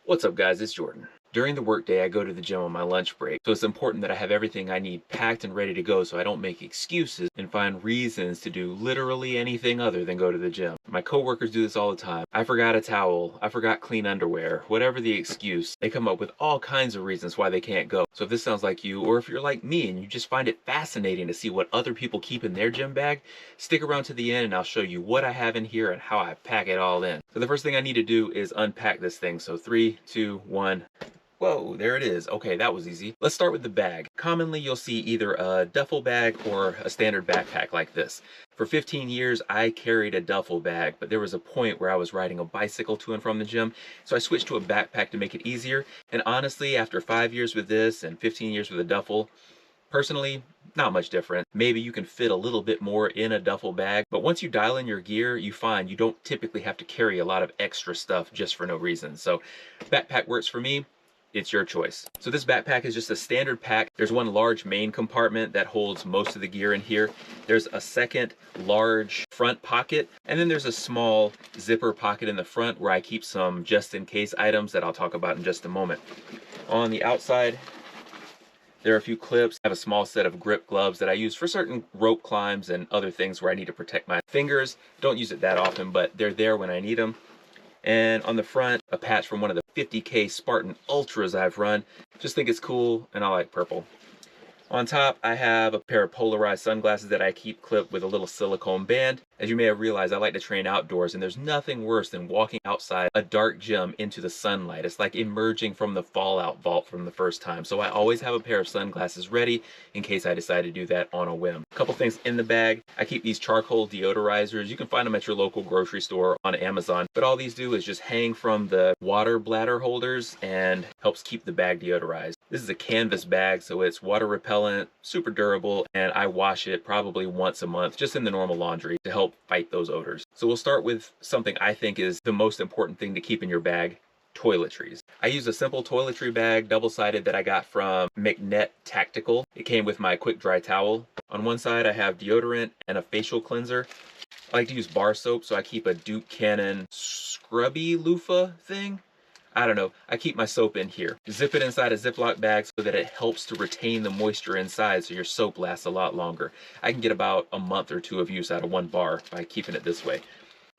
What's up, guys? It's Jordan. During the workday, I go to the gym on my lunch break, so it's important that I have everything I need packed and ready to go so I don't make excuses and find reasons to do literally anything other than go to the gym. My coworkers do this all the time. I forgot a towel, I forgot clean underwear, whatever the excuse, they come up with all kinds of reasons why they can't go. So if this sounds like you, or if you're like me and you just find it fascinating to see what other people keep in their gym bag, stick around to the end and I'll show you what I have in here and how I pack it all in. So the first thing I need to do is unpack this thing. So 3, 2, 1. Whoa, there it is. Okay, that was easy. Let's start with the bag. Commonly, you'll see either a duffel bag or a standard backpack like this. For 15 years, I carried a duffel bag, but there was a point where I was riding a bicycle to and from the gym, so I switched to a backpack to make it easier. And honestly, after 5 years with this and 15 years with a duffel, personally, not much different. Maybe you can fit a little bit more in a duffel bag, but once you dial in your gear, you find you don't typically have to carry a lot of extra stuff just for no reason. So backpack works for me. It's your choice. So this backpack is just a standard pack. There's one large main compartment that holds most of the gear in here. There's a second large front pocket, and then there's a small zipper pocket in the front where I keep some just in case items that I'll talk about in just a moment. On the outside, there are a few clips. I have a small set of grip gloves that I use for certain rope climbs and other things where I need to protect my fingers. Don't use it that often, but they're there when I need them. And on the front, a patch from one of the 50K Spartan Ultras I've run. Just think it's cool, and I like purple. On top, I have a pair of polarized sunglasses that I keep clipped with a little silicone band. As you may have realized, I like to train outdoors, and there's nothing worse than walking outside a dark gym into the sunlight. It's like emerging from the fallout vault from the first time. So I always have a pair of sunglasses ready in case I decide to do that on a whim. A couple things in the bag. I keep these charcoal deodorizers. You can find them at your local grocery store on Amazon. But all these do is just hang from the water bladder holders and helps keep the bag deodorized. This is a canvas bag, so it's water repellent, super durable, and I wash it probably once a month, just in the normal laundry to help fight those odors. So we'll start with something I think is the most important thing to keep in your bag: toiletries. I use a simple toiletry bag, double-sided, that I got from Tactical. It came with my quick dry towel. On one side, I have deodorant and a facial cleanser. I like to use bar soap, so I keep a Duke Cannon scrubby loofah thing. I don't know, I keep my soap in here. Zip it inside a Ziploc bag so that it helps to retain the moisture inside so your soap lasts a lot longer. I can get about a month or two of use out of one bar by keeping it this way.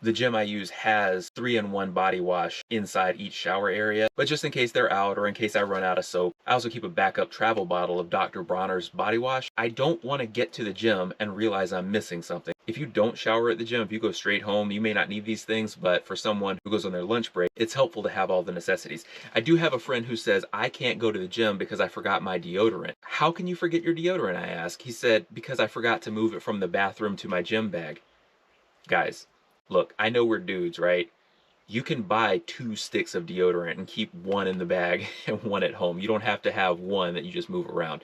The gym I use has 3-in-1 body wash inside each shower area, but just in case they're out or in case I run out of soap, I also keep a backup travel bottle of Dr. Bronner's body wash. I don't want to get to the gym and realize I'm missing something. If you don't shower at the gym, if you go straight home, you may not need these things, but for someone who goes on their lunch break, it's helpful to have all the necessities. I do have a friend who says, I can't go to the gym because I forgot my deodorant. How can you forget your deodorant, I ask? He said, because I forgot to move it from the bathroom to my gym bag. Guys, look, I know we're dudes, right? You can buy 2 sticks of deodorant and keep one in the bag and one at home. You don't have to have one that you just move around.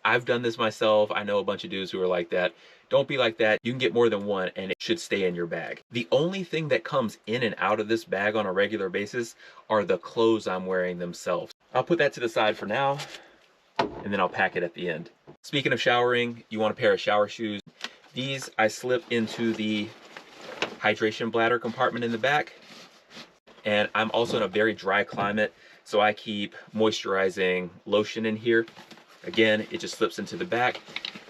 I've done this myself. I know a bunch of dudes who are like that. Don't be like that. You can get more than one and it should stay in your bag. The only thing that comes in and out of this bag on a regular basis are the clothes I'm wearing themselves. I'll put that to the side for now, and then I'll pack it at the end. Speaking of showering, you want a pair of shower shoes. These I slip into the hydration bladder compartment in the back. And I'm also in a very dry climate, so I keep moisturizing lotion in here. Again, it just slips into the back.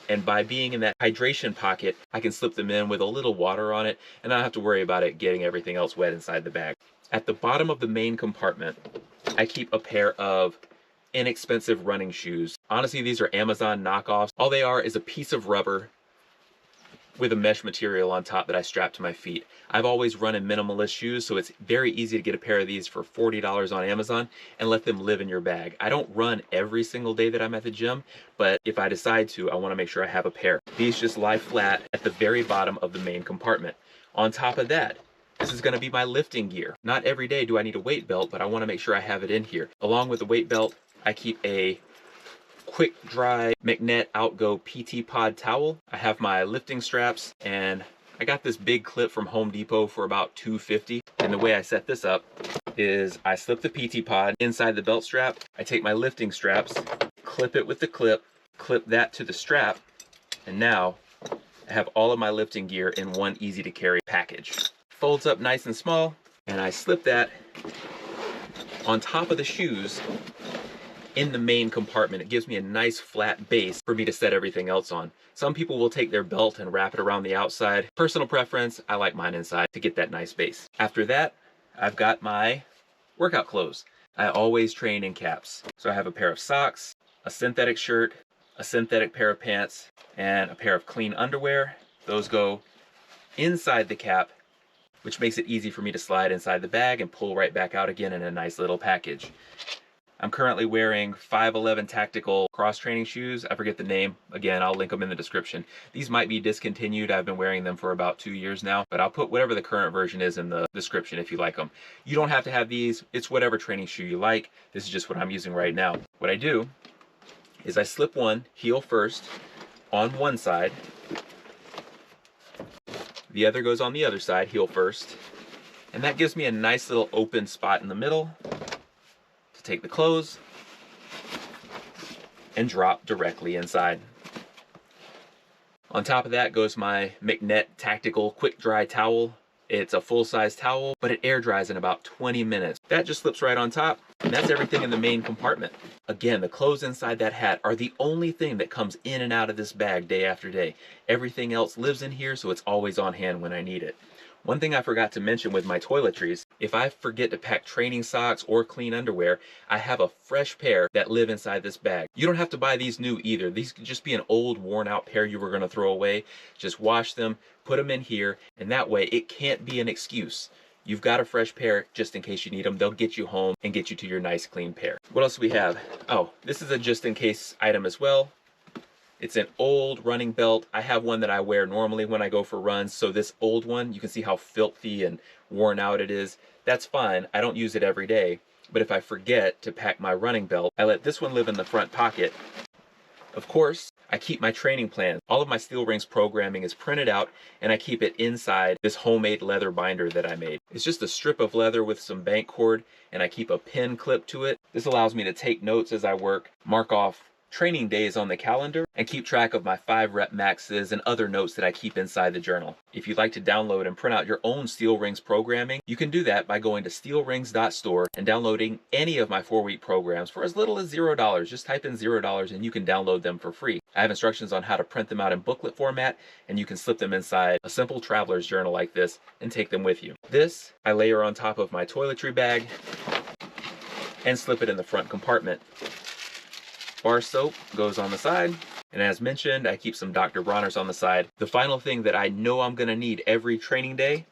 And by being in that hydration pocket, I can slip them in with a little water on it, and I don't have to worry about it getting everything else wet inside the bag. At the bottom of the main compartment, I keep a pair of inexpensive running shoes. Honestly, these are Amazon knockoffs. All they are is a piece of rubber with a mesh material on top that I strap to my feet. I've always run in Minimalist shoes, so it's very easy to get a pair of these for $40 on Amazon and let them live in your bag. I don't run every single day that I'm at the gym, but if I decide to, I want to make sure I have a pair. These just lie flat at the very bottom of the main compartment. On top of that, this is going to be my lifting gear. Not every day do I need a weight belt, but I want to make sure I have it in here. Along with the weight belt, I keep a quick dry Outgo PT Pod towel. I have my lifting straps, and I got this big clip from Home Depot for about $2.50. And the way I set this up is I slip the PT Pod inside the belt strap. I take my lifting straps, clip it with the clip that to the strap, and now I have all of my lifting gear in one easy to carry package. Folds up nice and small, and I slip that on top of the shoes in the main compartment. It gives me a nice flat base for me to set everything else on. Some people will take their belt and wrap it around the outside. Personal preference, I like mine inside to get that nice base. After that, I've got my workout clothes. I always train in caps. So I have a pair of socks, a synthetic shirt, a synthetic pair of pants, and a pair of clean underwear. Those go inside the cap, which makes it easy for me to slide inside the bag and pull right back out again in a nice little package. I'm currently wearing 511 tactical cross training shoes. I forget the name. Again, I'll link them in the description. These might be discontinued. I've been wearing them for about 2 years now, but I'll put whatever the current version is in the description if you like them. You don't have to have these. It's whatever training shoe you like. This is just what I'm using right now. What I do is I slip one heel first on one side. The other goes on the other side, heel first. And that gives me a nice little open spot in the middle to take the clothes and drop directly inside. On top of that goes my McNett Tactical Quick Dry Towel. It's a full-size towel, but it air dries in about 20 minutes. That just slips right on top, and that's everything in the main compartment. Again, the clothes inside that hat are the only thing that comes in and out of this bag day after day. Everything else lives in here, so it's always on hand when I need it. One thing I forgot to mention with my toiletries, if I forget to pack training socks or clean underwear, I have a fresh pair that live inside this bag. You don't have to buy these new either. These could just be an old worn out pair you were going to throw away. Just wash them, put them in here, and that way it can't be an excuse. You've got a fresh pair just in case you need them. They'll get you home and get you to your nice clean pair. What else do we have? Oh, this is a just in case item as well. It's an old running belt. I have one that I wear normally when I go for runs. So this old one, you can see how filthy and worn out it is. That's fine. I don't use it every day. But if I forget to pack my running belt, I let this one live in the front pocket. Of course, I keep my training plan. All of my Steel Rings programming is printed out and I keep it inside this homemade leather binder that I made. It's just a strip of leather with some bank cord and I keep a pin clip to it. This allows me to take notes as I work, mark off training days on the calendar, and keep track of my 5-rep maxes and other notes that I keep inside the journal. If you'd like to download and print out your own Steel Rings programming, you can do that by going to STEELRINGS.STORE and downloading any of my 4-week programs for as little as $0. Just type in $0 and you can download them for free. I have instructions on how to print them out in booklet format, and you can slip them inside a simple traveler's journal like this and take them with you. This I layer on top of my toiletry bag and slip it in the front compartment. Bar soap goes on the side, and as mentioned, I keep some Dr. Bronner's on the side. The final thing that I know I'm gonna need every training day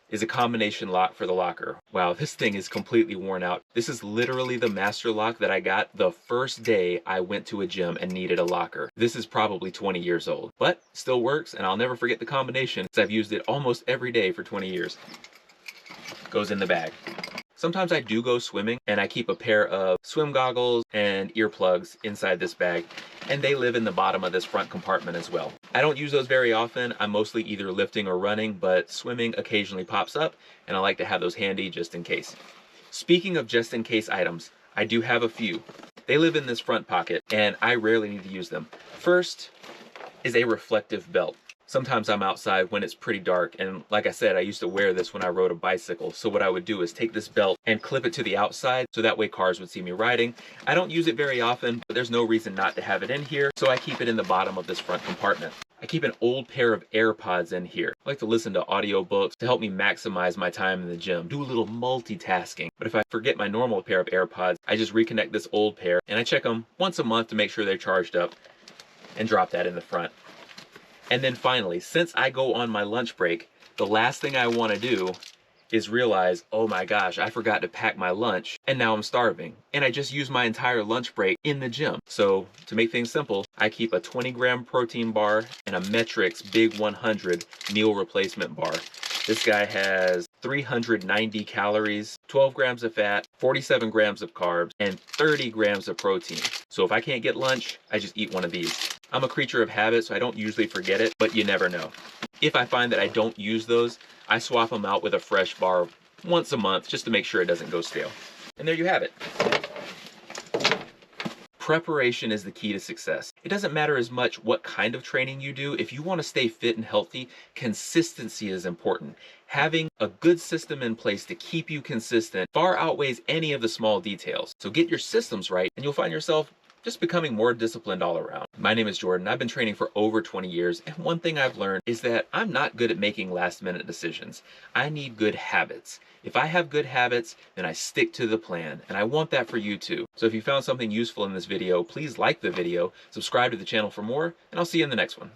is a combination lock for the locker. Wow, this thing is completely worn out. This is literally the master lock that I got the first day I went to a gym and needed a locker. This is probably 20 years old, but still works, and I'll never forget the combination because I've used it almost every day for 20 years. Goes in the bag. Sometimes I do go swimming and I keep a pair of swim goggles and earplugs inside this bag, and they live in the bottom of this front compartment as well. I don't use those very often. I'm mostly either lifting or running, but swimming occasionally pops up and I like to have those handy just in case. Speaking of just in case items, I do have a few. They live in this front pocket and I rarely need to use them. First is a reflective belt. Sometimes I'm outside when it's pretty dark, and like I said, I used to wear this when I rode a bicycle. So what I would do is take this belt and clip it to the outside so that way cars would see me riding. I don't use it very often, but there's no reason not to have it in here, so I keep it in the bottom of this front compartment. I keep an old pair of AirPods in here. I like to listen to audiobooks to help me maximize my time in the gym, do a little multitasking. But if I forget my normal pair of AirPods, I just reconnect this old pair and I check them once a month to make sure they're charged up and drop that in the front. And then finally, since I go on my lunch break, the last thing I want to do is realize, oh my gosh, I forgot to pack my lunch and now I'm starving. And I just used my entire lunch break in the gym. So to make things simple, I keep a 20-gram protein bar and a Metrics Big 100 meal replacement bar. This guy has 390 calories, 12 grams of fat, 47 grams of carbs, and 30 grams of protein. So if I can't get lunch, I just eat one of these. I'm a creature of habit, so I don't usually forget it, but you never know. If I find that I don't use those, I swap them out with a fresh bar once a month just to make sure it doesn't go stale. And there you have it. Preparation is the key to success. It doesn't matter as much what kind of training you do. If you want to stay fit and healthy, consistency is important. Having a good system in place to keep you consistent far outweighs any of the small details. So get your systems right and you'll find yourself just becoming more disciplined all around. My name is Jordan. I've been training for over 20 years, and one thing I've learned is that I'm not good at making last-minute decisions. I need good habits. If I have good habits, then I stick to the plan, and I want that for you too. So if you found something useful in this video, please like the video, subscribe to the channel for more, and I'll see you in the next one.